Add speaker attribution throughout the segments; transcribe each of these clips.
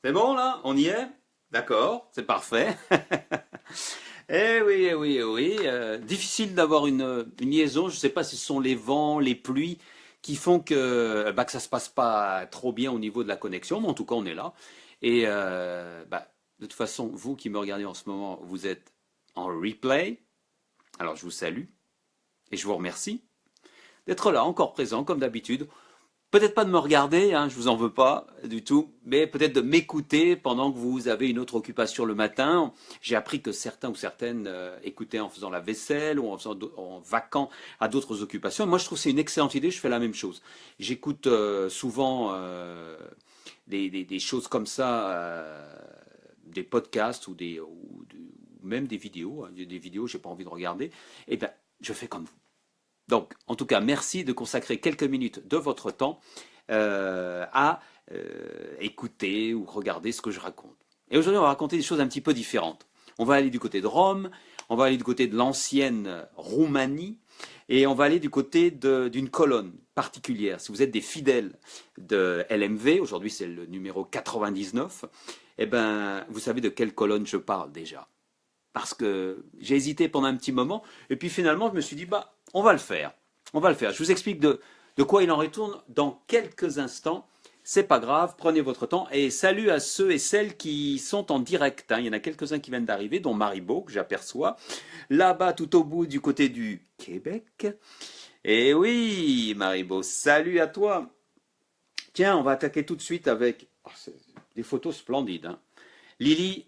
Speaker 1: C'est bon là? On y est? D'accord, c'est parfait. Eh oui, eh oui, eh oui. Difficile d'avoir une liaison. Je ne sais pas si ce sont les vents, les pluies qui font que ça se passe pas trop bien au niveau de la connexion, mais en tout cas on est là. Et de toute façon, vous qui me regardez en ce moment, vous êtes en replay. Alors je vous salue et je vous remercie d'être là, encore présent comme d'habitude. Peut-être pas de me regarder, hein, je vous en veux pas du tout, mais peut-être de m'écouter pendant que vous avez une autre occupation le matin. J'ai appris que certains ou certaines écoutaient en faisant la vaisselle ou en vacant à d'autres occupations. Moi, je trouve que c'est une excellente idée, je fais la même chose. J'écoute souvent des choses comme ça, des podcasts ou même des vidéos, hein, des vidéos, j'ai pas envie de regarder. Eh bien, je fais comme vous. Donc, en tout cas, merci de consacrer quelques minutes de votre temps à écouter ou regarder ce que je raconte. Et aujourd'hui, on va raconter des choses un petit peu différentes. On va aller du côté de Rome, on va aller du côté de l'ancienne Roumanie, et on va aller du côté d'une colonne particulière. Si vous êtes des fidèles de LMV, aujourd'hui c'est le numéro 99, eh ben, vous savez de quelle colonne je parle déjà. Parce que j'ai hésité pendant un petit moment, et puis finalement je me suis dit, on va le faire. On va le faire. Je vous explique de quoi il en retourne dans quelques instants. C'est pas grave, prenez votre temps. Et salut à ceux et celles qui sont en direct, hein. Il y en a quelques-uns qui viennent d'arriver, dont Maribo, que j'aperçois. Là-bas, tout au bout, du côté du Québec. Et oui, Maribo, salut à toi. Tiens, on va attaquer tout de suite avec des photos splendides, hein. Lily,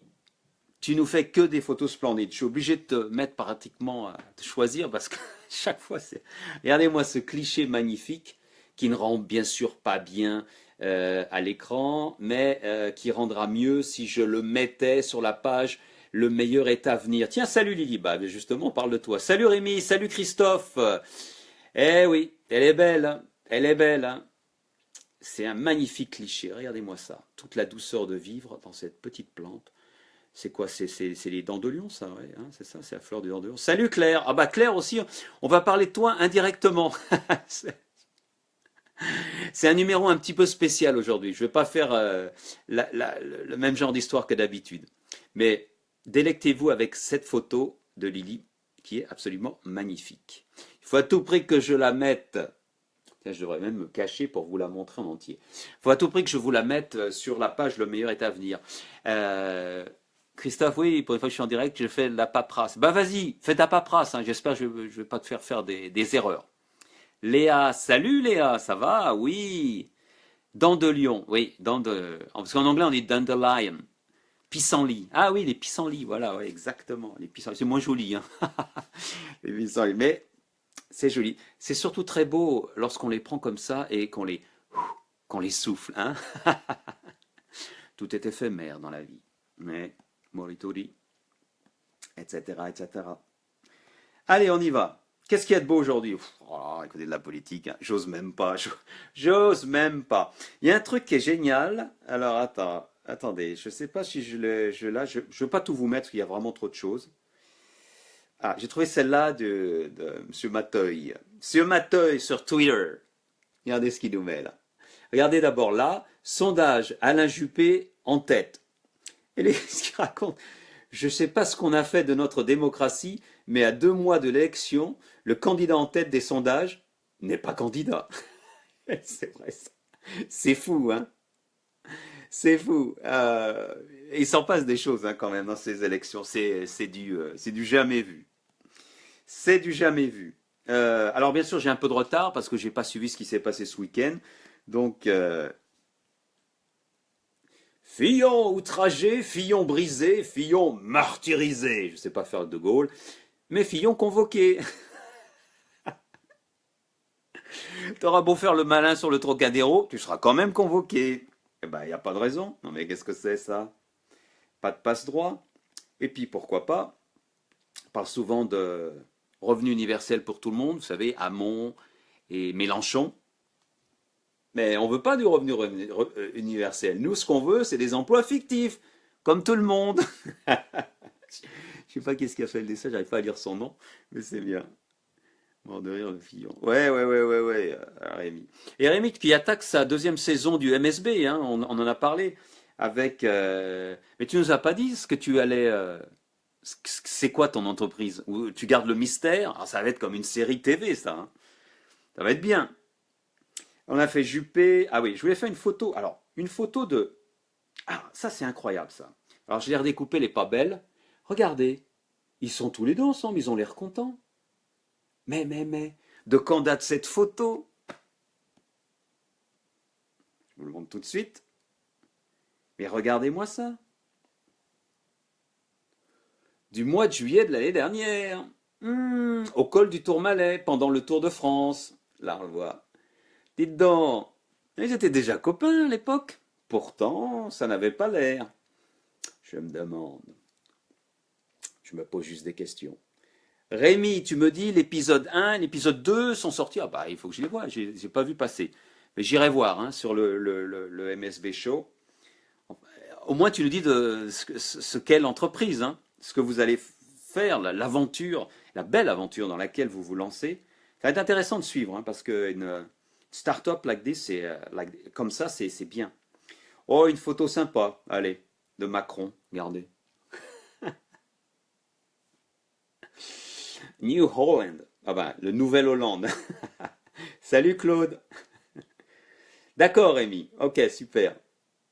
Speaker 1: tu nous fais que des photos splendides. Je suis obligé de te mettre pratiquement à te choisir parce que chaque fois c'est. Regardez-moi ce cliché magnifique qui ne rend bien sûr pas bien à l'écran, mais qui rendra mieux si je le mettais sur la page Le meilleur est à venir. Tiens, salut Lily, justement, on parle de toi. Salut Rémi, salut Christophe. Eh oui, elle est belle, hein. Elle est belle, hein. C'est un magnifique cliché. Regardez-moi ça. Toute la douceur de vivre dans cette petite plante. C'est quoi? C'est les dents de lion, ça, ouais, hein, c'est ça, c'est la fleur des dents de lion. Salut Claire! Ah bah Claire aussi, on va parler de toi indirectement. C'est un numéro un petit peu spécial aujourd'hui. Je ne vais pas faire le même genre d'histoire que d'habitude. Mais délectez-vous avec cette photo de Lily qui est absolument magnifique. Il faut à tout prix que je la mette. Tiens, je devrais même me cacher pour vous la montrer en entier. Il faut à tout prix que je vous la mette sur la page Le meilleur est à venir. Christophe, oui, pour une fois que je suis en direct, je fais la paperasse. Bah vas-y, fais ta paperasse, hein. J'espère que je ne vais pas te faire des erreurs. Léa, salut Léa, ça va? Oui. Dents de lion, oui, parce qu'en anglais on dit dandelion. Pissenlit. Ah oui, les pissenlits, voilà, ouais, exactement. Les pissenlits, c'est moins joli, hein. Les pissenlits, mais c'est joli. C'est surtout très beau lorsqu'on les prend comme ça et qu'on les souffle, hein. Tout est éphémère dans la vie. Mais Moritori, etc., etc. Allez, on y va. Qu'est-ce qu'il y a de beau aujourd'hui? Oh, écoutez, de la politique, hein. J'ose même pas. J'ose même pas. Il y a un truc qui est génial. Alors, attendez. Je ne sais pas si je veux pas tout vous mettre, parce qu'il y a vraiment trop de choses. Ah, j'ai trouvé celle-là de Monsieur Mateuil. Monsieur Mateuil sur Twitter. Regardez ce qu'il nous met là. Regardez d'abord là. Sondage, Alain Juppé en tête. Et ce qu'il raconte, je ne sais pas ce qu'on a fait de notre démocratie, mais à 2 mois de l'élection, le candidat en tête des sondages n'est pas candidat. C'est vrai ça. C'est fou, hein? C'est fou. Il s'en passe des choses, hein, quand même dans ces élections. C'est du jamais vu. C'est du jamais vu. Alors bien sûr, j'ai un peu de retard parce que j'ai pas suivi ce qui s'est passé ce week-end. Donc, Fillon outragé, Fillon brisé, Fillon martyrisé. Je ne sais pas faire de Gaulle, mais Fillon convoqué. T'auras beau faire le malin sur le Trocadéro, tu seras quand même convoqué. Eh ben, il n'y a pas de raison. Non mais qu'est-ce que c'est ça? Pas de passe-droit. Et puis pourquoi pas? On parle souvent de revenu universel pour tout le monde, vous savez, Hamon et Mélenchon. Mais on ne veut pas du revenu universel. Nous, ce qu'on veut, c'est des emplois fictifs, comme tout le monde. Je ne sais pas qu'est-ce qui a fait le dessin, j'arrive pas à lire son nom, mais c'est bien. Mort de rire, le Fillon. Ouais, Rémi. Et Rémi qui attaque sa deuxième saison du MSB, hein, on en a parlé. avec. Mais tu nous as pas dit ce que tu allais. C'est quoi ton entreprise? Ou tu gardes le mystère? Alors, ça va être comme une série TV, ça, hein. Ça va être bien. On a fait Juppé. Ah oui, je voulais faire une photo. Alors, une photo de. Ah, ça, c'est incroyable, ça. Alors, je l'ai redécoupé, les pas belles. Regardez, ils sont tous les deux ensemble, ils ont l'air contents. Mais, de quand date cette photo? Je vous le montre tout de suite. Mais regardez-moi ça. Du mois de juillet de l'année dernière. Au col du Tourmalet, pendant le Tour de France. Là, on le voit. Dites donc, ils étaient déjà copains à l'époque. Pourtant, ça n'avait pas l'air. Je me demande. Je me pose juste des questions. Rémi, tu me dis l'épisode 1, l'épisode 2 sont sortis. Ah bah, il faut que je les voie, j'ai pas vu passer. Mais j'irai voir, hein, sur le MSB Show. Au moins, tu nous dis de ce qu'est l'entreprise, hein, ce que vous allez faire, l'aventure, la belle aventure dans laquelle vous vous lancez. Ça va être intéressant de suivre, hein, parce qu'une start-up like this, comme ça, c'est bien. Oh, une photo sympa, allez, de Macron, regardez. New Holland, ah ben, le Nouvelle-Hollande. Salut Claude. D'accord Rémi, ok, super.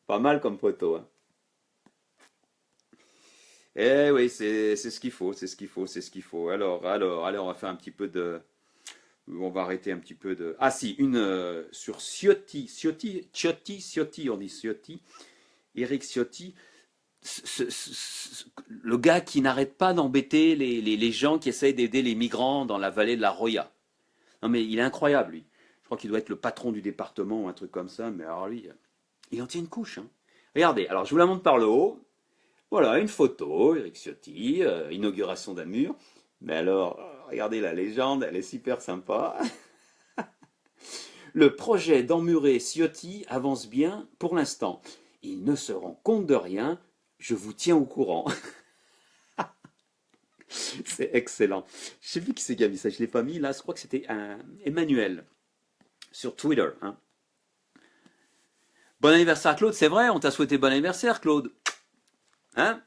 Speaker 1: Pas mal comme photo, hein. Eh oui, c'est ce qu'il faut, c'est ce qu'il faut, c'est ce qu'il faut. Alors, allez, on va faire un petit peu de. On va arrêter un petit peu de. Ah si, une sur Ciotti, on dit Ciotti, Eric Ciotti, le gars qui n'arrête pas d'embêter les gens qui essayent d'aider les migrants dans la vallée de la Roya. Non mais il est incroyable lui. Je crois qu'il doit être le patron du département ou un truc comme ça, mais alors lui, il en tient une couche, hein. Regardez, alors je vous la montre par le haut. Voilà, une photo, Eric Ciotti, inauguration d'un mur. Mais alors, regardez la légende, elle est super sympa. Le projet d'emmurer Ciotti avance bien pour l'instant. Il ne se rend compte de rien, je vous tiens au courant. C'est excellent. Je sais plus qui c'est qui a mis ça, je ne l'ai pas mis là, je crois que c'était un Emmanuel sur Twitter, hein. Bon anniversaire Claude, c'est vrai, on t'a souhaité bon anniversaire Claude. Hein?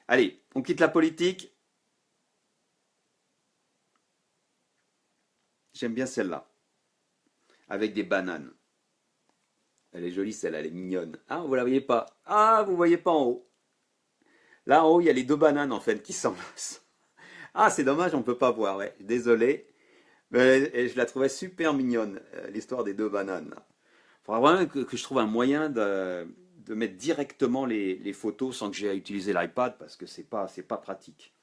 Speaker 1: Allez, on quitte la politique. J'aime bien celle-là, avec des bananes. Elle est jolie celle-là, elle est mignonne. Ah, vous la voyez pas. Ah, vous voyez pas en haut. Là en haut, il y a les deux bananes en fait qui s'enlacent. Ah, c'est dommage, on peut pas voir, ouais. Désolé. Mais je la trouvais super mignonne, l'histoire des deux bananes. Il faudra vraiment que je trouve un moyen de mettre directement les photos sans que j'ai à utiliser l'iPad parce que c'est pas pratique.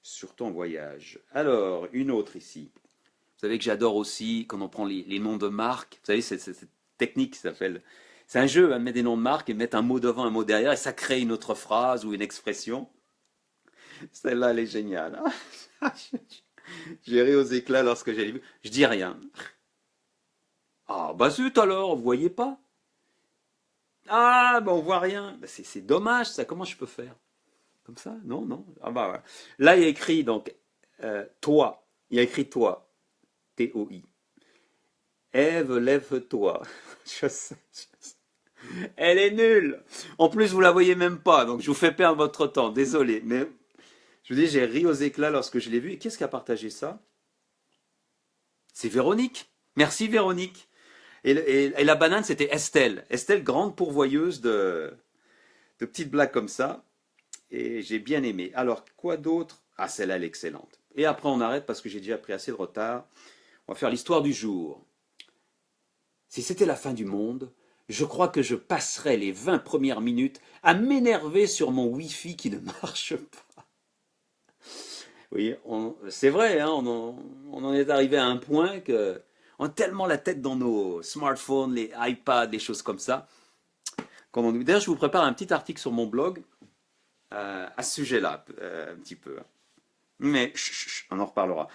Speaker 1: Surtout en voyage. Alors, une autre ici. Vous savez que j'adore aussi quand on prend les noms de marques. Vous savez, cette technique qui s'appelle. C'est un jeu, hein, mettre des noms de marques et mettre un mot devant, un mot derrière, et ça crée une autre phrase ou une expression. Celle-là, elle est géniale, hein. J'ai ri aux éclats lorsque j'ai vu. Je dis rien. Ah, bah zut alors, vous voyez pas? Ah, bah on voit rien. Bah, c'est dommage, ça. Comment je peux faire? Comme ça? Non, non. Ah bah ouais. Là, il y a écrit donc toi. Il y a écrit toi. T-O-I. Ève, lève-toi. Je sais, je sais. Elle est nulle. En plus, vous la voyez même pas, donc je vous fais perdre votre temps. Désolé, mais je vous dis, j'ai ri aux éclats lorsque je l'ai vu. Et qu'est-ce qui a partagé ça? C'est Véronique. Merci Véronique. Et la banane, c'était Estelle. Estelle, grande pourvoyeuse de petites blagues comme ça. Et j'ai bien aimé. Alors, quoi d'autre? Ah, celle-là, elle est excellente. Et après, on arrête parce que j'ai déjà pris assez de retard. On va faire l'histoire du jour. Si c'était la fin du monde, je crois que je passerais les 20 premières minutes à m'énerver sur mon Wi-Fi qui ne marche pas. Oui, c'est vrai, hein, on en est arrivé à un point que on a tellement la tête dans nos smartphones, les iPads, les choses comme ça. D'ailleurs, je vous prépare un petit article sur mon blog à ce sujet-là, un petit peu. Mais on en reparlera.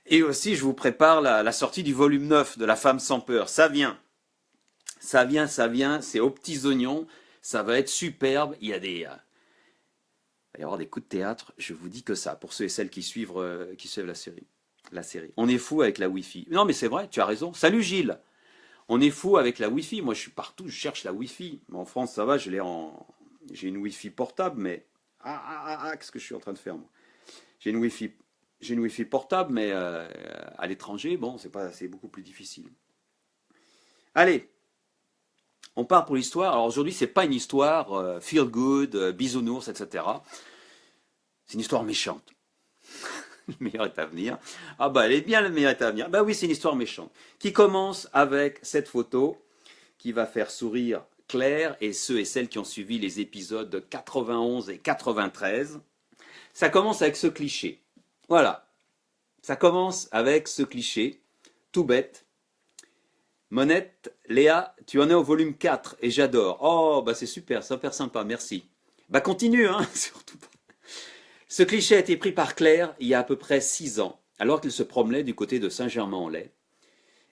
Speaker 1: Et aussi, je vous prépare la sortie du volume 9 de La femme sans peur. Ça vient. Ça vient, ça vient. C'est aux petits oignons. Ça va être superbe. Il va y avoir des coups de théâtre. Je vous dis que ça, pour ceux et celles qui suivent la série. On est fou avec la Wi-Fi. Non, mais c'est vrai, tu as raison. Salut Gilles. On est fou avec la Wi-Fi. Moi, je suis partout, je cherche la Wi-Fi. En France, ça va, j'ai une Wi-Fi portable, mais qu'est-ce que je suis en train de faire, moi? J'ai une Wi-Fi, j'ai une Wi-Fi portable, mais à l'étranger, bon, c'est beaucoup plus difficile. Allez, on part pour l'histoire. Alors aujourd'hui, c'est pas une histoire feel good, bisounours, etc. C'est une histoire méchante. Le meilleur est à venir. Ah bah elle est bien, le meilleur est à venir. Bah oui, c'est une histoire méchante. Qui commence avec cette photo qui va faire sourire Claire et ceux et celles qui ont suivi les épisodes 91 et 93. Ça commence avec ce cliché. Voilà. Ça commence avec ce cliché. Tout bête. Monette, Léa, tu en es au volume 4 et j'adore. Oh, bah c'est super, super sympa, merci. Bah continue, hein, surtout pas. Ce cliché a été pris par Claire il y a à peu près 6 ans, alors qu'elle se promenait du côté de Saint-Germain-en-Laye.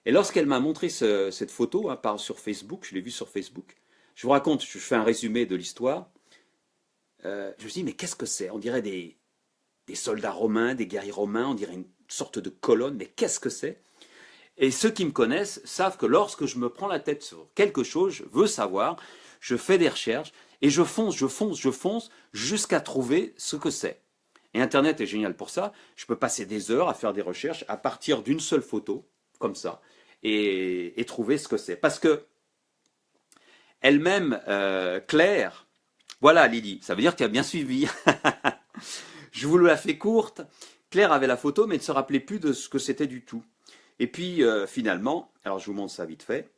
Speaker 1: Et lorsqu'elle m'a montré cette photo sur Facebook, je l'ai vue sur Facebook, je vous raconte, je fais un résumé de l'histoire, je me suis dit, mais qu'est-ce que c'est? On dirait des soldats romains, des guerriers romains, on dirait une sorte de colonne, mais qu'est-ce que c'est? Et ceux qui me connaissent savent que lorsque je me prends la tête sur quelque chose, je veux savoir, je fais des recherches, et je fonce, jusqu'à trouver ce que c'est. Et Internet est génial pour ça. Je peux passer des heures à faire des recherches à partir d'une seule photo, comme ça, et trouver ce que c'est. Parce que elle-même, Claire, voilà Lydie, ça veut dire qu'elle a bien suivi. Je vous la fais courte. Claire avait la photo, mais ne se rappelait plus de ce que c'était du tout. Et puis finalement, alors je vous montre ça vite fait.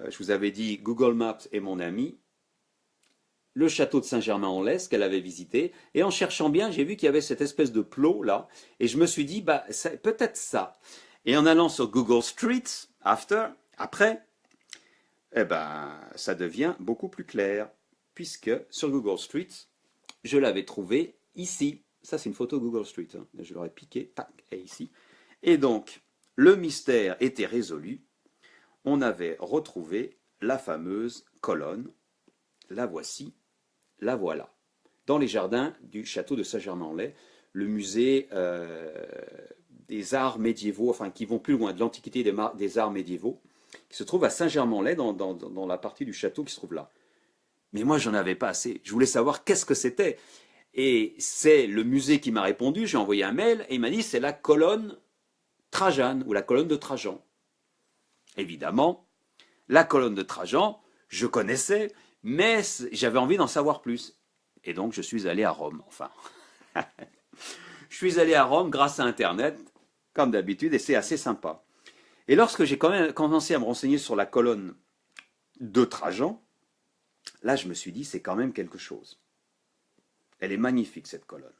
Speaker 1: Je vous avais dit Google Maps est mon ami. Le château de Saint-Germain-en-Laye qu'elle avait visité, et en cherchant bien, j'ai vu qu'il y avait cette espèce de plot là, et je me suis dit, bah, peut-être ça. Et en allant sur Google Streets, après, eh ben, ça devient beaucoup plus clair, puisque sur Google Streets, je l'avais trouvé ici. Ça, c'est une photo Google Street, hein. Je l'aurais piqué, tac, et ici. Et donc, le mystère était résolu. On avait retrouvé la fameuse colonne. La voici. La voilà, dans les jardins du château de Saint-Germain-en-Laye, le musée des arts médiévaux, enfin qui vont plus loin, de l'antiquité des arts médiévaux, qui se trouve à Saint-Germain-en-Laye, dans la partie du château qui se trouve là. Mais moi, j'en avais pas assez. Je voulais savoir qu'est-ce que c'était. Et c'est le musée qui m'a répondu, j'ai envoyé un mail, et il m'a dit, c'est la colonne Trajane, ou la colonne de Trajan. Évidemment, la colonne de Trajan, je connaissais, mais j'avais envie d'en savoir plus. Et donc, je suis allé à Rome, enfin. Je suis allé à Rome grâce à Internet, comme d'habitude, et c'est assez sympa. Et lorsque j'ai quand même commencé à me renseigner sur la colonne de Trajan, là, je me suis dit, c'est quand même quelque chose. Elle est magnifique, cette colonne.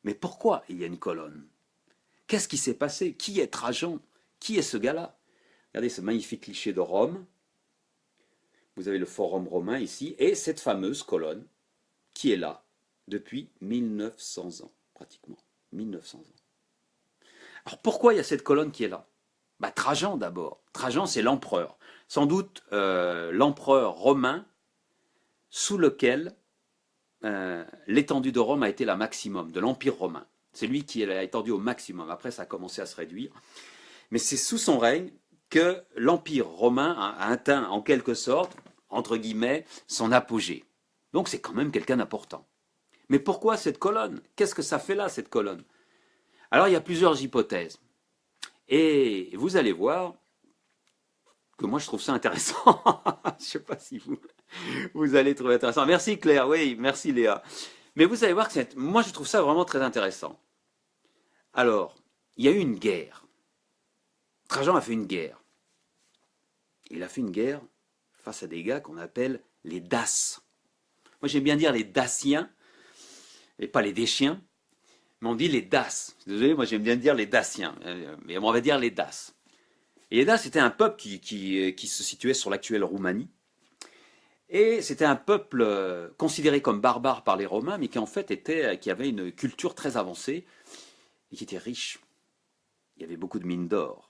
Speaker 1: Mais pourquoi il y a une colonne? Qu'est-ce qui s'est passé? Qui est Trajan? Qui est ce gars-là? Regardez ce magnifique cliché de Rome. Vous avez le forum romain ici, et cette fameuse colonne qui est là depuis 1900 ans, pratiquement. 1900 ans. Alors pourquoi il y a cette colonne qui est là? Bah, Trajan d'abord. Trajan, c'est l'empereur. Sans doute l'empereur romain sous lequel l'étendue de Rome a été la maximum, de l'Empire romain. C'est lui qui l'a étendu au maximum. Après, ça a commencé à se réduire. Mais c'est sous son règne que l'Empire romain a atteint en quelque sorte, entre guillemets, son apogée. Donc c'est quand même quelqu'un d'important. Mais pourquoi cette colonne? Qu'est-ce que ça fait là, cette colonne? Alors il y a plusieurs hypothèses. Et vous allez voir que moi je trouve ça intéressant. Je ne sais pas si vous allez trouver intéressant. Merci Claire, oui, merci Léa. Mais vous allez voir que moi je trouve ça vraiment très intéressant. Alors, il y a eu une guerre. Trajan a fait une guerre. Il a fait une guerre face à des gars qu'on appelle les Daces. Moi j'aime bien dire les Daciens, et pas les Déchiens, mais on dit les Daces. Désolé, moi j'aime bien dire les Daciens, mais on va dire les Daces. Et les Daces, c'était un peuple qui se situait sur l'actuelle Roumanie. Et c'était un peuple considéré comme barbare par les Romains, mais qui en fait qui avait une culture très avancée et qui était riche. Il y avait beaucoup de mines d'or.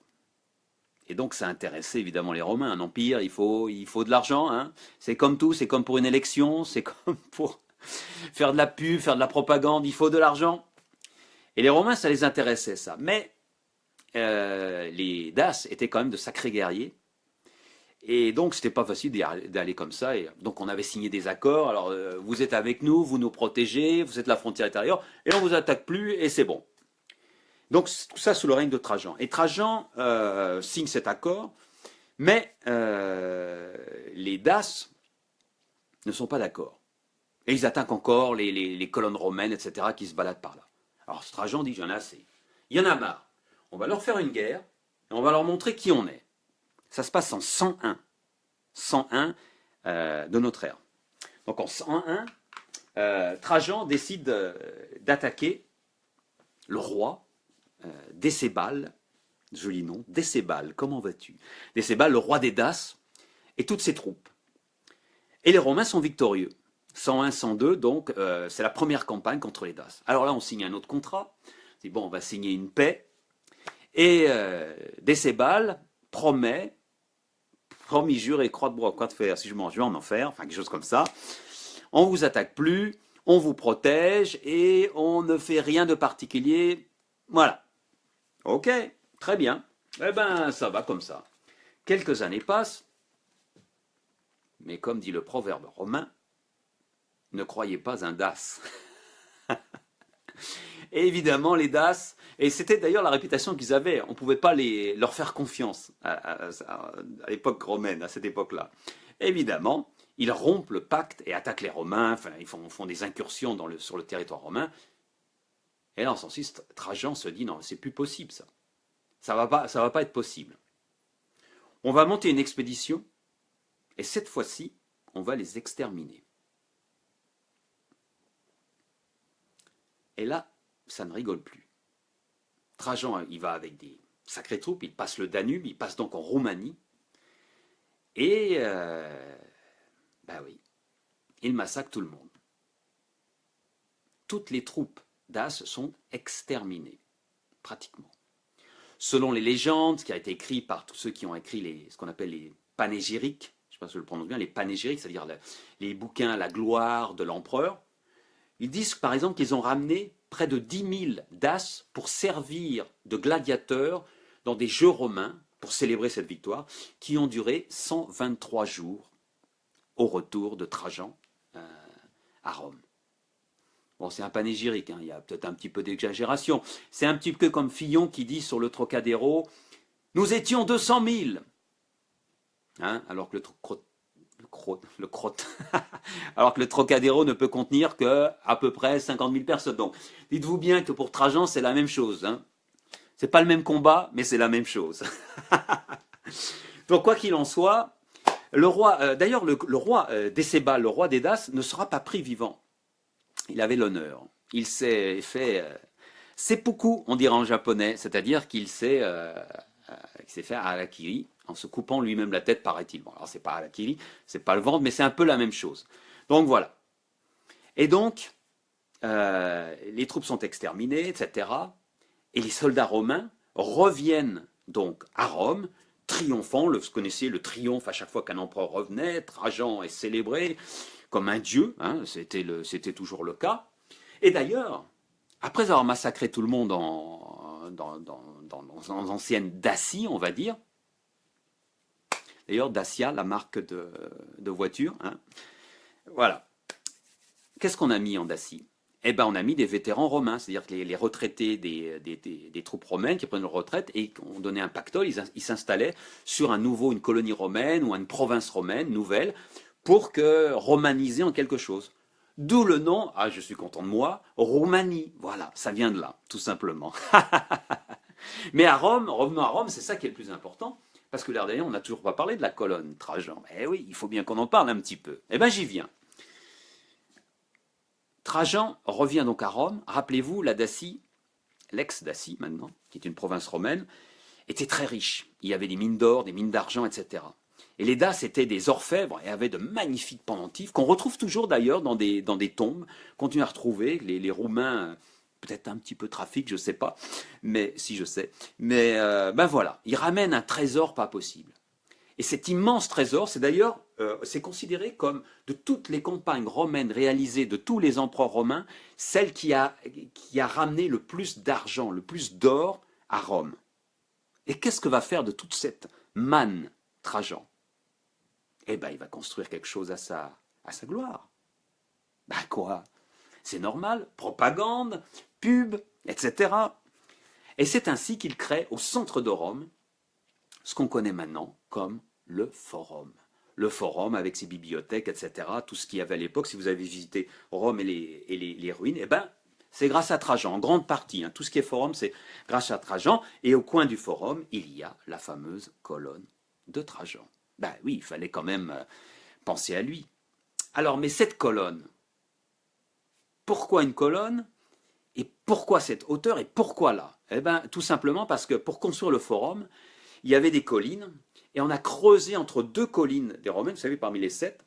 Speaker 1: Et donc ça intéressait évidemment les Romains. Un empire, il faut de l'argent. Hein. C'est comme tout, c'est comme pour une élection, c'est comme pour faire de la pub, faire de la propagande, il faut de l'argent. Et les Romains, ça les intéressait ça. Mais les Daces étaient quand même de sacrés guerriers. Et donc, c'était pas facile d'aller comme ça. Et donc, on avait signé des accords. Alors, vous êtes avec nous, vous nous protégez, vous êtes la frontière intérieure, et on vous attaque plus, et c'est bon. Donc, tout ça sous le règne de Trajan. Et Trajan signe cet accord, mais les Daces ne sont pas d'accord. Et ils attaquent encore les colonnes romaines, etc., qui se baladent par là. Alors, Trajan dit, j'en ai assez. Il y en a marre. On va leur faire une guerre, et on va leur montrer qui on est. Ça se passe en 101. 101 de notre ère. Donc en 101, Trajan décide d'attaquer le roi Décébal, joli nom, Décébal, comment vas-tu? Décébal, le roi des Daces, et toutes ses troupes. Et les Romains sont victorieux. 101, 102, donc c'est la première campagne contre les Daces. Alors là, on signe un autre contrat. On dit, bon, on va signer une paix. Et Décébal promet, promis, juré, croix de bois, croix de fer, si je mange, je vais en enfer, enfin quelque chose comme ça. On vous attaque plus, on vous protège et on ne fait rien de particulier. Voilà. Ok, très bien. Eh ben, ça va comme ça. Quelques années passent, mais comme dit le proverbe romain, ne croyez pas un Dace. Et évidemment, les Daces, et c'était d'ailleurs la réputation qu'ils avaient, on ne pouvait pas leur faire confiance à l'époque romaine, à cette époque-là. Évidemment, ils rompent le pacte et attaquent les Romains, enfin, ils font des incursions sur le territoire romain. Et là, en sens, Trajan se dit, non, c'est plus possible ça. Ça va pas être possible. On va monter une expédition, et cette fois-ci, on va les exterminer. Et là, ça ne rigole plus. Trajan, il va avec des sacrées troupes, il passe le Danube, il passe donc en Roumanie, et, ben oui, il massacre tout le monde. Toutes les troupes daces sont exterminées, pratiquement. Selon les légendes, ce qui a été écrit par tous ceux qui ont écrit ce qu'on appelle les panégyriques, je ne sais pas si je le prononce bien, les panégyriques, c'est-à-dire les bouquins La gloire de l'empereur, ils disent par exemple qu'ils ont ramené près de 10 000 Daces pour servir de gladiateurs dans des jeux romains pour célébrer cette victoire, qui ont duré 123 jours au retour de Trajan à Rome. Bon, c'est un panégyrique, hein, il y a peut-être un petit peu d'exagération. C'est un petit peu comme Fillon qui dit sur le Trocadéro, nous étions 200 000, hein, alors que alors que le Trocadéro ne peut contenir qu'à peu près 50 000 personnes. Donc, dites-vous bien que pour Trajan, c'est la même chose. Hein. C'est pas le même combat, mais c'est la même chose. Donc, quoi qu'il en soit, le roi, d'ailleurs, le roi Décébal, le roi des Daces, ne sera pas pris vivant. Il avait l'honneur. Il s'est fait seppuku, on dirait en japonais, c'est-à-dire qu'il s'est fait harakiri en se coupant lui-même la tête, paraît-il. Bon, alors c'est pas harakiri, c'est pas le ventre, mais c'est un peu la même chose. Donc voilà. Et donc, les troupes sont exterminées, etc. Et les soldats romains reviennent donc à Rome, triomphant. Vous connaissez le triomphe à chaque fois qu'un empereur revenait. Trajan est célébré comme un dieu, hein, c'était toujours le cas. Et d'ailleurs, après avoir massacré tout le monde dans l'ancienne Dacie, on va dire, d'ailleurs Dacia, la marque de voiture, hein, voilà. Qu'est-ce qu'on a mis en Dacie? Eh ben, on a mis des vétérans romains, c'est-à-dire que les retraités des troupes romaines qui prenaient leur retraite et ont donné un pactole, ils s'installaient sur une colonie romaine ou une province romaine nouvelle, pour romaniser en quelque chose. D'où le nom, ah je suis content de moi, Roumanie. Voilà, ça vient de là, tout simplement. Mais à Rome, revenons à Rome, c'est ça qui est le plus important, parce que l'air d'ailleurs, on n'a toujours pas parlé de la colonne Trajan. Eh oui, il faut bien qu'on en parle un petit peu. Eh bien, j'y viens. Trajan revient donc à Rome. Rappelez-vous, la Dacie, l'ex-Dacie maintenant, qui est une province romaine, était très riche. Il y avait des mines d'or, des mines d'argent, etc. Et les Daces étaient des orfèvres et avaient de magnifiques pendentifs, qu'on retrouve toujours d'ailleurs dans des tombes, qu'on continue à retrouver. Les Roumains, peut-être un petit peu trafic, je ne sais pas, mais si je sais. Mais ben voilà, ils ramènent un trésor pas possible. Et cet immense trésor, c'est d'ailleurs, c'est considéré comme, de toutes les campagnes romaines réalisées, de tous les empereurs romains, celle qui a ramené le plus d'argent, le plus d'or à Rome. Et qu'est-ce que va faire de toute cette manne Trajan? eh ben, il va construire quelque chose à sa gloire. Ben quoi? C'est normal, propagande, pub, etc. Et c'est ainsi qu'il crée au centre de Rome ce qu'on connaît maintenant comme le forum. Le forum avec ses bibliothèques, etc. Tout ce qu'il y avait à l'époque, si vous avez visité Rome et les ruines, eh ben, c'est grâce à Trajan, en grande partie. Tout ce qui est forum, c'est grâce à Trajan. Et au coin du forum, il y a la fameuse colonne de Trajan. Ben oui, il fallait quand même penser à lui. Alors, mais cette colonne, pourquoi une colonne? Et pourquoi cette hauteur? Et pourquoi là? Eh bien, tout simplement parce que pour construire le forum, il y avait des collines, et on a creusé entre deux collines des Romains, vous savez, parmi les 7,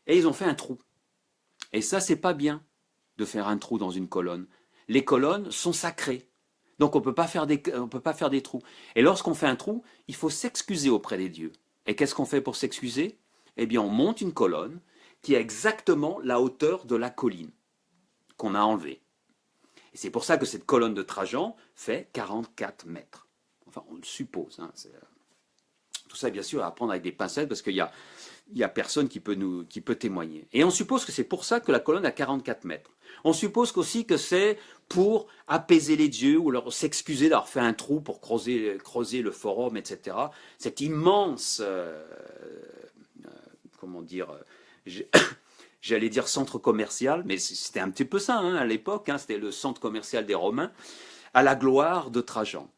Speaker 1: et ils ont fait un trou. Et ça, c'est pas bien de faire un trou dans une colonne. Les colonnes sont sacrées. Donc on peut pas faire des trous. Et lorsqu'on fait un trou, il faut s'excuser auprès des dieux. Et qu'est-ce qu'on fait pour s'excuser? Eh bien, on monte une colonne qui a exactement la hauteur de la colline qu'on a enlevée. Et c'est pour ça que cette colonne de Trajan fait 44 mètres. Enfin, on le suppose. Tout ça, bien sûr, à prendre avec des pincettes parce qu'il y a personne qui peut témoigner. Et on suppose que c'est pour ça que la colonne a 44 mètres. On suppose aussi que c'est pour apaiser les dieux ou leur s'excuser d'avoir fait un trou pour creuser le forum, etc. Cet immense, comment dire, j'allais dire centre commercial, mais c'était un petit peu ça à l'époque, c'était le centre commercial des Romains, à la gloire de Trajan.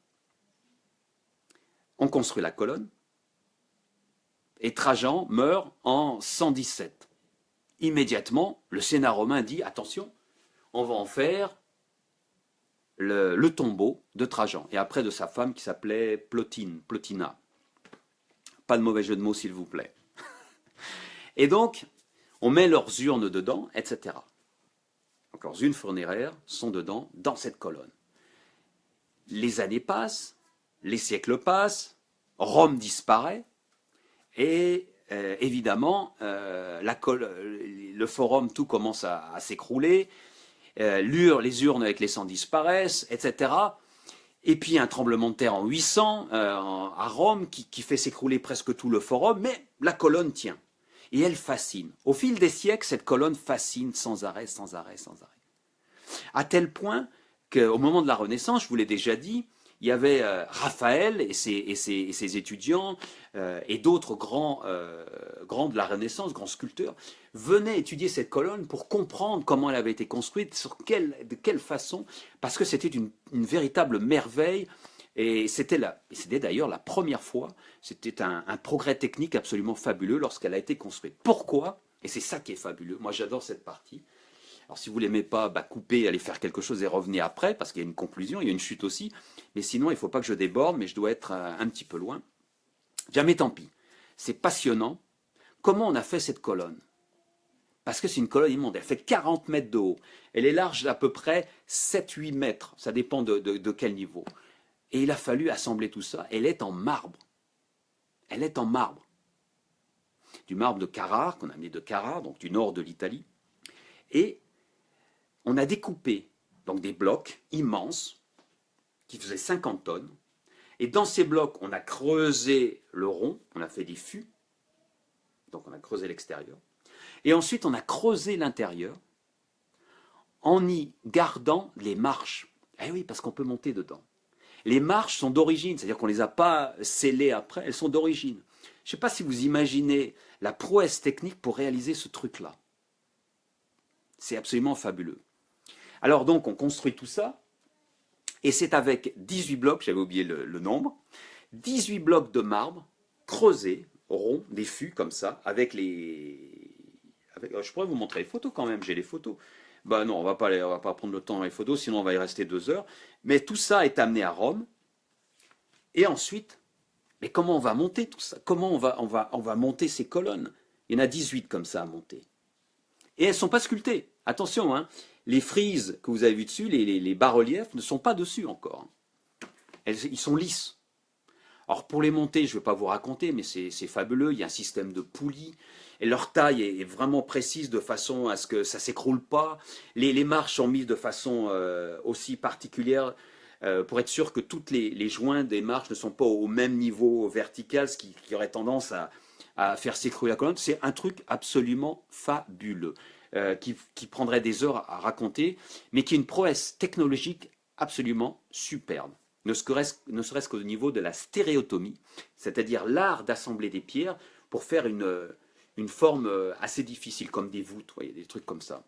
Speaker 1: On construit la colonne, et Trajan meurt en 117. Immédiatement, le Sénat romain dit, attention, on va en faire le tombeau de Trajan, et après de sa femme qui s'appelait Plotina. Pas de mauvais jeu de mots, s'il vous plaît. Et donc, on met leurs urnes dedans, etc. Donc leurs urnes funéraires sont dedans, dans cette colonne. Les années passent, les siècles passent, Rome disparaît, et évidemment, le forum, tout commence à s'écrouler, les urnes avec les sangs disparaissent, etc. Et puis un tremblement de terre en 800 à Rome qui fait s'écrouler presque tout le forum, mais la colonne tient. Et elle fascine. Au fil des siècles, cette colonne fascine sans arrêt, sans arrêt, sans arrêt. À tel point qu'au moment de la Renaissance, je vous l'ai déjà dit, il y avait Raphaël et ses étudiants et d'autres grands de la Renaissance, grands sculpteurs, venaient étudier cette colonne pour comprendre comment elle avait été construite, de quelle façon, parce que c'était une véritable merveille. Et c'était d'ailleurs la première fois, c'était un progrès technique absolument fabuleux lorsqu'elle a été construite. Pourquoi? Et c'est ça qui est fabuleux. Moi, j'adore cette partie. Alors, si vous ne l'aimez pas, coupez, allez faire quelque chose et revenez après, parce qu'il y a une conclusion, il y a une chute aussi. Mais sinon, il ne faut pas que je déborde, mais je dois être un petit peu loin. Jamais tant pis. C'est passionnant. Comment on a fait cette colonne? Parce que c'est une colonne immonde. Elle fait 40 mètres de haut. Elle est large d'à peu près 7-8 mètres. Ça dépend de quel niveau. Et il a fallu assembler tout ça. Elle est en marbre. Elle est en marbre. Du marbre de Carrare, qu'on a amené de Carrare, donc du nord de l'Italie. Et on a découpé donc des blocs immenses qui faisaient 50 tonnes. Et dans ces blocs, on a creusé le rond, on a fait des fûts. Donc on a creusé l'extérieur. Et ensuite, on a creusé l'intérieur en y gardant les marches. Eh oui, parce qu'on peut monter dedans. Les marches sont d'origine, c'est-à-dire qu'on ne les a pas scellées après, elles sont d'origine. Je ne sais pas si vous imaginez la prouesse technique pour réaliser ce truc-là. C'est absolument fabuleux. Alors donc, on construit tout ça, et c'est avec 18 blocs, j'avais oublié le nombre, 18 blocs de marbre, creusés, ronds, des fûts comme ça, je pourrais vous montrer les photos quand même, j'ai les photos. Non, on va pas prendre le temps dans les photos, sinon on va y rester 2 heures. Mais tout ça est amené à Rome. Et ensuite, mais comment on va monter tout ça? Comment on va monter ces colonnes? Il y en a 18 comme ça à monter. Et elles ne sont pas sculptées. Attention, les frises que vous avez vues dessus, les bas-reliefs, ne sont pas dessus encore. Ils sont lisses. Alors pour les monter, je ne vais pas vous raconter, mais c'est fabuleux. Il y a un système de poulies. Et leur taille est vraiment précise de façon à ce que ça ne s'écroule pas. Les marches sont mises de façon aussi particulière pour être sûr que toutes les joints des marches ne sont pas au même niveau vertical, ce qui aurait tendance à faire s'écrouler la colonne. C'est un truc absolument fabuleux, qui prendrait des heures à raconter, mais qui est une prouesse technologique absolument superbe. Ne serait-ce qu'au niveau de la stéréotomie, c'est-à-dire l'art d'assembler des pierres pour faire une forme assez difficile, comme des voûtes, voyez, des trucs comme ça.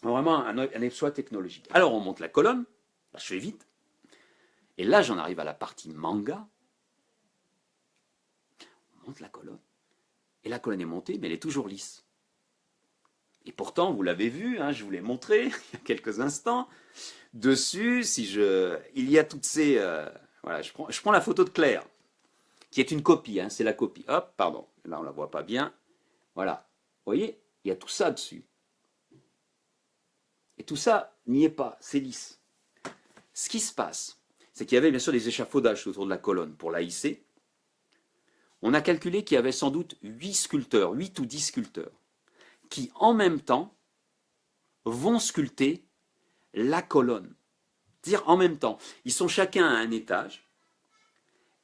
Speaker 1: Vraiment un exploit technologique. Alors on monte la colonne, là, je fais vite, et là j'en arrive à la partie manga. On monte la colonne, et la colonne est montée, mais elle est toujours lisse. Et pourtant, vous l'avez vu, hein, je vous l'ai montré il y a quelques instants, dessus, il y a toutes ces... voilà, je prends la photo de Claire, qui est une copie, hein, c'est la copie. Hop, pardon, là on ne la voit pas bien. Voilà, vous voyez, il y a tout ça dessus. Et tout ça n'y est pas, c'est lisse. Ce qui se passe, c'est qu'il y avait bien sûr des échafaudages autour de la colonne pour la hisser. On a calculé qu'il y avait sans doute 8 sculpteurs, 8 ou 10 sculpteurs, qui en même temps vont sculpter la colonne. C'est-à-dire en même temps, ils sont chacun à un étage,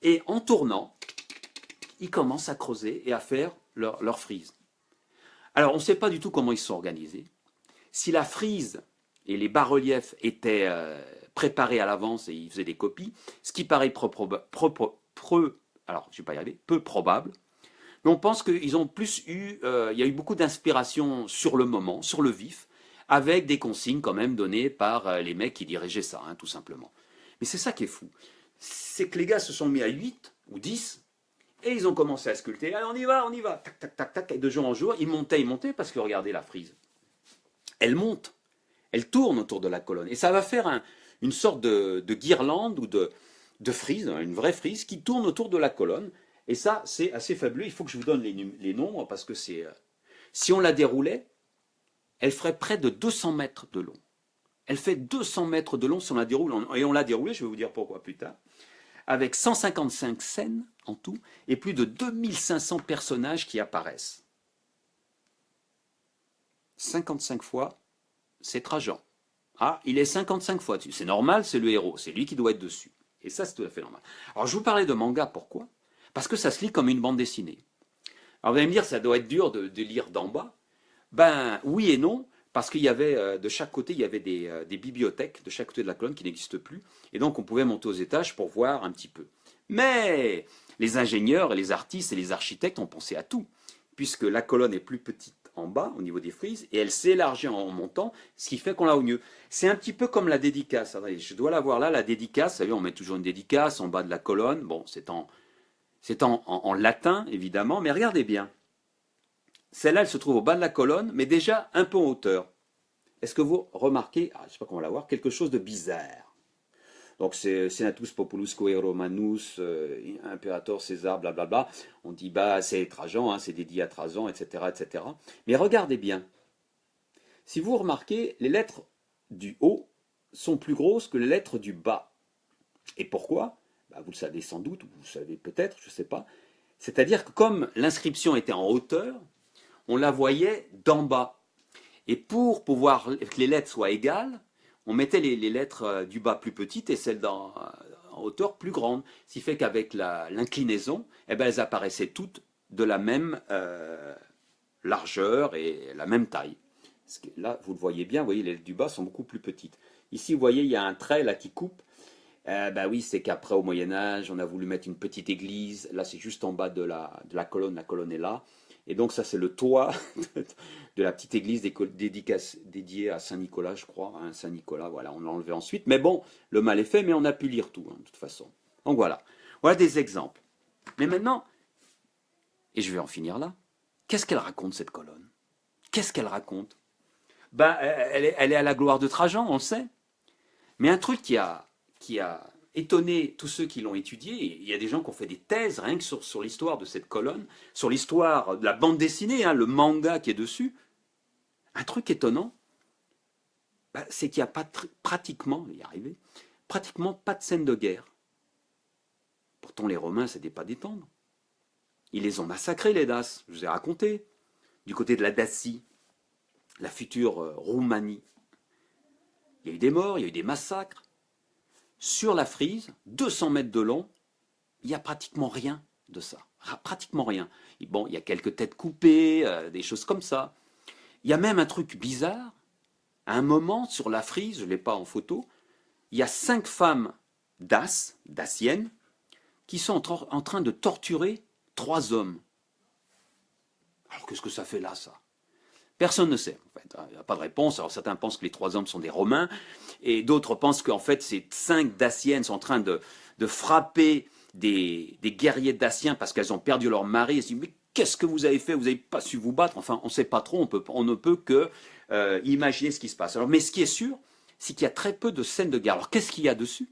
Speaker 1: et en tournant, ils commencent à creuser et à faire leur frise. Alors on ne sait pas du tout comment ils sont organisés. Si la frise et les bas-reliefs étaient préparés à l'avance et ils faisaient des copies, ce qui paraît peu probable, mais on pense qu'ils ont plus eu, il y a eu beaucoup d'inspiration sur le moment, sur le vif, avec des consignes quand même données par les mecs qui dirigeaient ça, hein, tout simplement. Mais c'est ça qui est fou, c'est que les gars se sont mis à 8 ou 10, et ils ont commencé à sculpter. Allez, on y va, tac, tac, tac, tac, et de jour en jour, ils montaient, parce que regardez la frise. Elle monte, elle tourne autour de la colonne, et ça va faire une sorte de guirlande ou de frise, une vraie frise, qui tourne autour de la colonne, et ça, c'est assez fabuleux. Il faut que je vous donne les nombres, parce que si on la déroulait, elle ferait près de 200 mètres de long. Elle fait 200 mètres de long si on la déroule, et on l'a déroulée, je vais vous dire pourquoi plus tard, avec 155 scènes en tout, et plus de 2500 personnages qui apparaissent. 55 fois, c'est Trajan. Ah, il est 55 fois dessus. C'est normal, c'est le héros. C'est lui qui doit être dessus. Et ça, c'est tout à fait normal. Alors, je vous parlais de manga, pourquoi? Parce que ça se lit comme une bande dessinée. Alors, vous allez me dire, ça doit être dur de lire d'en bas. Ben, oui et non, parce qu'il y avait, de chaque côté, il y avait des bibliothèques, de chaque côté de la colonne, qui n'existent plus. Et donc, on pouvait monter aux étages pour voir un petit peu. Mais les ingénieurs, et les artistes et les architectes ont pensé à tout, puisque la colonne est plus petite en bas, au niveau des frises, et elle s'élargit en montant, ce qui fait qu'on l'a au mieux. C'est un petit peu comme la dédicace. Attendez, je dois la voir là, la dédicace. Vous savez, on met toujours une dédicace en bas de la colonne. Bon, c'est en latin, évidemment, mais regardez bien. Celle-là, elle se trouve au bas de la colonne, mais déjà un peu en hauteur. Est-ce que vous remarquez, je ne sais pas comment la voir, quelque chose de bizarre? Donc c'est Senatus Populus Coe Romanus, Imperator César, blablabla. On dit, c'est Trajan, hein, c'est dédié à Trajan, etc., etc. Mais regardez bien. Si vous remarquez, les lettres du haut sont plus grosses que les lettres du bas. Et pourquoi? Vous le savez sans doute, ou vous le savez peut-être, je ne sais pas. C'est-à-dire que comme l'inscription était en hauteur, on la voyait d'en bas. Et pour pouvoir que les lettres soient égales, on mettait les lettres du bas plus petites et celles en hauteur plus grandes. Ce qui fait qu'avec l'inclinaison, elles apparaissaient toutes de la même largeur et la même taille. Là, vous le voyez bien, vous voyez, les lettres du bas sont beaucoup plus petites. Ici, vous voyez, il y a un trait là qui coupe. Oui, c'est qu'après, au Moyen-Âge, on a voulu mettre une petite église. Là, c'est juste en bas de la colonne est là. Et donc ça c'est le toit de la petite église dédiée à Saint-Nicolas, je crois, hein, Saint-Nicolas, voilà, on l'a enlevé ensuite. Mais bon, le mal est fait, mais on a pu lire tout, hein, de toute façon. Donc voilà des exemples. Mais maintenant, et je vais en finir là, qu'est-ce qu'elle raconte cette colonne? Qu'est-ce qu'elle raconte? Elle est à la gloire de Trajan, on le sait. Mais un truc qui a étonné tous ceux qui l'ont étudié, il y a des gens qui ont fait des thèses rien que sur l'histoire de cette colonne, sur l'histoire de la bande dessinée, hein, le manga qui est dessus. Un truc étonnant, c'est qu'il n'y a pratiquement pas de scène de guerre. Pourtant les Romains, c'était pas des tendres. Ils les ont massacrés, les Daces, je vous ai raconté. Du côté de la Dacie, la future Roumanie. Il y a eu des morts, il y a eu des massacres. Sur la frise, 200 mètres de long, il n'y a pratiquement rien de ça. pratiquement rien. Bon, il y a quelques têtes coupées, des choses comme ça. Il y a même un truc bizarre. À un moment, sur la frise, je ne l'ai pas en photo, il y a 5 femmes daciennes, qui sont en train de torturer 3 hommes. Alors qu'est-ce que ça fait là, ça? Personne ne sait. En fait, il n'y a pas de réponse. Alors certains pensent que les 3 hommes sont des Romains, et d'autres pensent qu'en fait ces 5 daciennes sont en train de frapper des guerriers daciens parce qu'elles ont perdu leur mari. Ils se disent, mais qu'est-ce que vous avez fait? Vous n'avez pas su vous battre. Enfin, on ne sait pas trop. On ne peut que imaginer ce qui se passe. Alors, mais ce qui est sûr, c'est qu'il y a très peu de scènes de guerre. Alors qu'est-ce qu'il y a dessus?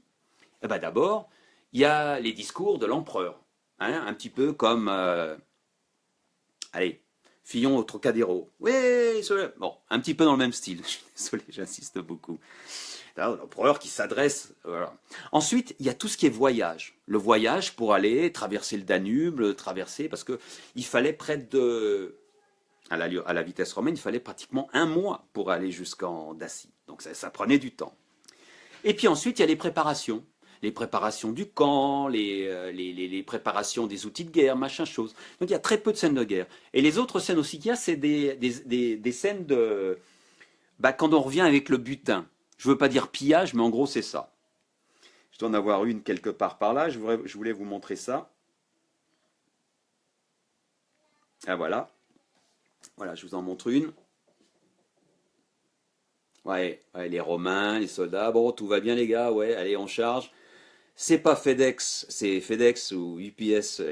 Speaker 1: Eh ben, d'abord, il y a les discours de l'empereur, hein, un petit peu comme, allez, Fillon au Trocadéro. Oui, bon, un petit peu dans le même style. Je suis désolé, j'insiste beaucoup. L'empereur qui s'adresse. Voilà. Ensuite, il y a tout ce qui est voyage. Le voyage pour aller traverser le Danube, traverser, parce qu'il fallait près de. À la vitesse romaine, il fallait pratiquement 1 mois pour aller jusqu'en Dacie. Donc ça prenait du temps. Et puis ensuite, il y a les préparations. Les préparations du camp, les préparations des outils de guerre, machin chose. Donc il y a très peu de scènes de guerre. Et les autres scènes aussi qu'il y a, c'est des scènes de... Bah, quand on revient avec le butin. Je ne veux pas dire pillage, mais en gros c'est ça. Je dois en avoir une quelque part par là, je voulais vous montrer ça. Ah voilà. Voilà, je vous en montre une. Ouais, les Romains, les soldats, bon, tout va bien les gars, ouais, allez, on charge. C'est pas FedEx, c'est FedEx ou UPS,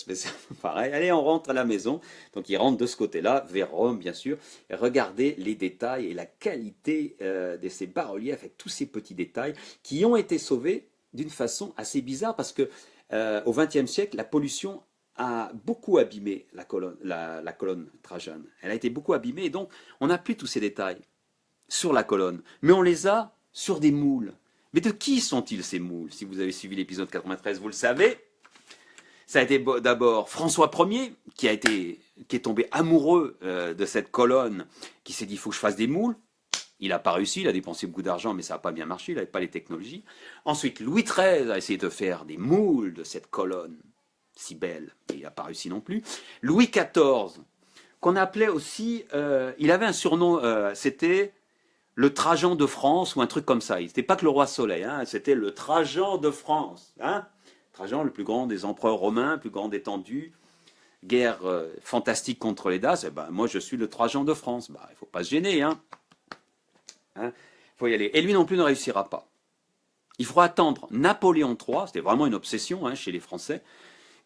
Speaker 1: mais c'est pareil. Allez, on rentre à la maison. Donc ils rentrent de ce côté-là, vers Rome, bien sûr. Et regardez les détails et la qualité de ces bas-reliefs avec tous ces petits détails qui ont été sauvés d'une façon assez bizarre parce que au XXe siècle, la pollution a beaucoup abîmé la colonne Trajane. Elle a été beaucoup abîmée et donc on n'a plus tous ces détails sur la colonne, mais on les a sur des moules. Mais de qui sont-ils ces moules? Si vous avez suivi l'épisode 93, vous le savez. Ça a été d'abord François Ier qui est tombé amoureux de cette colonne, qui s'est dit il faut que je fasse des moules. Il n'a pas réussi, il a dépensé beaucoup d'argent, mais ça n'a pas bien marché, il n'avait pas les technologies. Ensuite, Louis XIII a essayé de faire des moules de cette colonne si belle, et il n'a pas réussi non plus. Louis XIV, qu'on appelait aussi, il avait un surnom, c'était le Trajan de France ou un truc comme ça. Il n'était pas que le roi Soleil, hein, c'était le Trajan de France. Hein. Trajan, le plus grand des empereurs romains, plus grand étendue, guerre fantastique contre les Daces. Eh ben, moi, je suis le Trajan de France. Bah, il ne faut pas se gêner. Hein. Faut y aller. Et lui non plus ne réussira pas. Il faudra attendre Napoléon III, c'était vraiment une obsession chez les Français,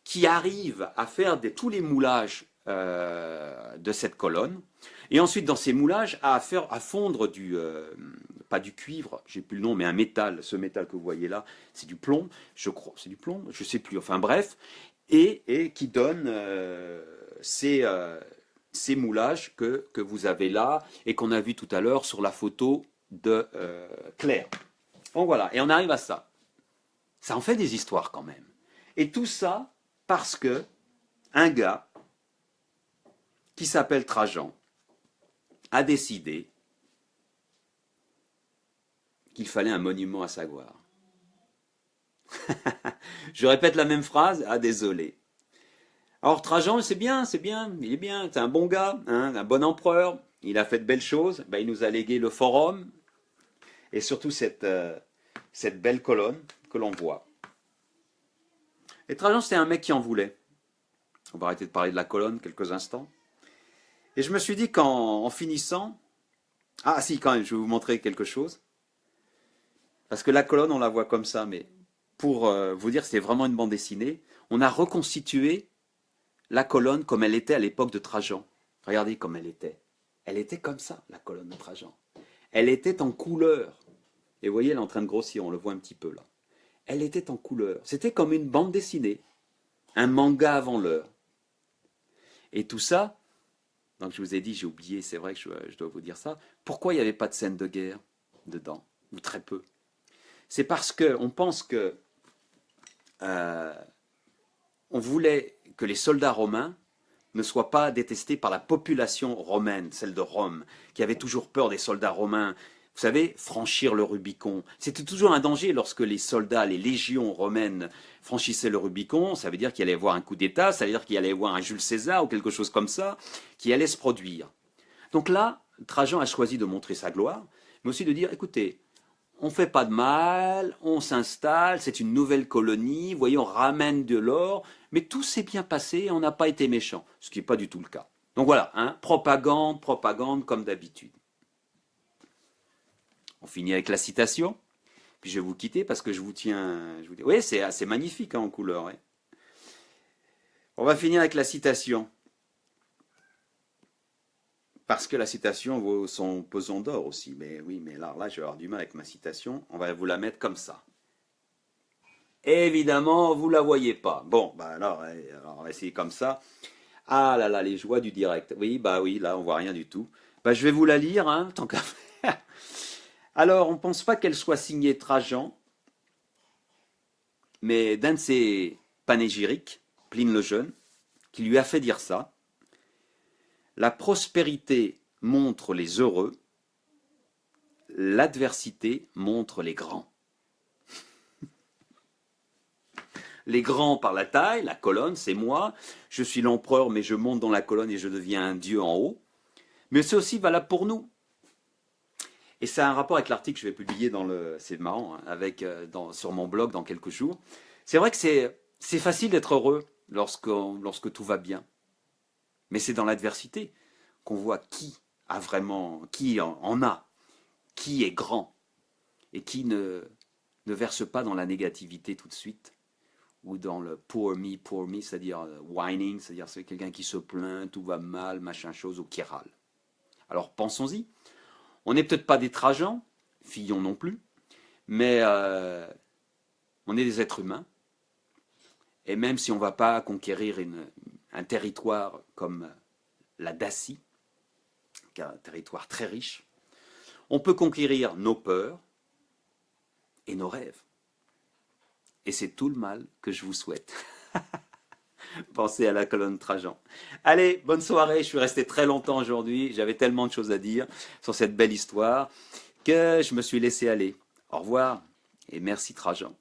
Speaker 1: qui arrive à faire tous les moulages de cette colonne. Et ensuite, dans ces moulages, à fondre pas du cuivre, j'ai plus le nom, mais un métal. Ce métal que vous voyez là, c'est du plomb, je crois. C'est du plomb, je sais plus. Enfin bref, et qui donne ces moulages que vous avez là et qu'on a vu tout à l'heure sur la photo de Claire. Bon voilà, et on arrive à ça. Ça en fait des histoires quand même. Et tout ça parce que un gars qui s'appelle Trajan a décidé qu'il fallait un monument à sa gloire. Je répète la même phrase, ah désolé. Alors Trajan, c'est bien, il est bien, c'est un bon gars, hein, un bon empereur, il a fait de belles choses, ben, il nous a légué le forum et surtout cette belle colonne que l'on voit. Et Trajan, c'était un mec qui en voulait. On va arrêter de parler de la colonne quelques instants. Et je me suis dit qu'en finissant... Ah si, quand même, je vais vous montrer quelque chose. Parce que la colonne, on la voit comme ça, mais pour vous dire que c'était vraiment une bande dessinée, on a reconstitué la colonne comme elle était à l'époque de Trajan. Regardez comme elle était. Elle était comme ça, la colonne de Trajan. Elle était en couleur. Et vous voyez, elle est en train de grossir, on le voit un petit peu là. Elle était en couleur. C'était comme une bande dessinée. Un manga avant l'heure. Et tout ça... Donc je vous ai dit, j'ai oublié, c'est vrai que je dois vous dire ça. Pourquoi il n'y avait pas de scène de guerre dedans, ou très peu? C'est parce qu'on pense que on voulait que les soldats romains ne soient pas détestés par la population romaine, celle de Rome, qui avait toujours peur des soldats romains. Vous Vous savez, franchir le Rubicon. C'était toujours un danger lorsque les soldats, les légions romaines franchissaient le Rubicon. Ça veut dire qu'il allait y avoir un coup d'État, ça veut dire qu'il allait y avoir un Jules César ou quelque chose comme ça qui allait se produire. Donc là, Trajan a choisi de montrer sa gloire, mais aussi de dire, écoutez, on ne fait pas de mal, on s'installe, c'est une nouvelle colonie, vous voyez, on ramène de l'or, mais tout s'est bien passé, on n'a pas été méchant, ce qui n'est pas du tout le cas. Donc voilà, hein, propagande, propagande comme d'habitude. On finit avec la citation, puis je vais vous quitter parce que je vous tiens... Oui, c'est assez magnifique hein, en couleur. Ouais. On va finir avec la citation. Parce que la citation vaut son pesant d'or aussi. Mais oui, mais là, je vais avoir du mal avec ma citation. On va vous la mettre comme ça. Évidemment, vous ne la voyez pas. Bon, bah alors, on va essayer comme ça. Ah là là, les joies du direct. Oui, bah oui, là, on voit rien du tout. Bah, je vais vous la lire, hein, tant qu'à faire. Alors, on ne pense pas qu'elle soit signée Trajan, mais d'un de ses panégyriques, Pline le Jeune, qui lui a fait dire ça. La prospérité montre les heureux, l'adversité montre les grands. Les grands par la taille, la colonne, c'est moi. Je suis l'empereur, mais je monte dans la colonne et je deviens un dieu en haut. Mais c'est aussi valable pour nous. Et ça a un rapport avec l'article que je vais publier c'est marrant, hein, sur mon blog dans quelques jours. C'est vrai que c'est facile d'être heureux lorsque tout va bien. Mais c'est dans l'adversité qu'on voit qui en a, qui est grand, et qui ne verse pas dans la négativité tout de suite, ou dans le poor me, c'est-à-dire whining, c'est-à-dire c'est quelqu'un qui se plaint, tout va mal, machin chose, ou qui râle. Alors pensons-y. On n'est peut-être pas des Trajans, Fillon non plus, mais on est des êtres humains. Et même si on ne va pas conquérir un territoire comme la Dacie, qui est un territoire très riche, on peut conquérir nos peurs et nos rêves. Et c'est tout le mal que je vous souhaite. Pensez à la colonne Trajan. Allez, bonne soirée. Je suis resté très longtemps aujourd'hui. J'avais tellement de choses à dire sur cette belle histoire que je me suis laissé aller. Au revoir et merci Trajan.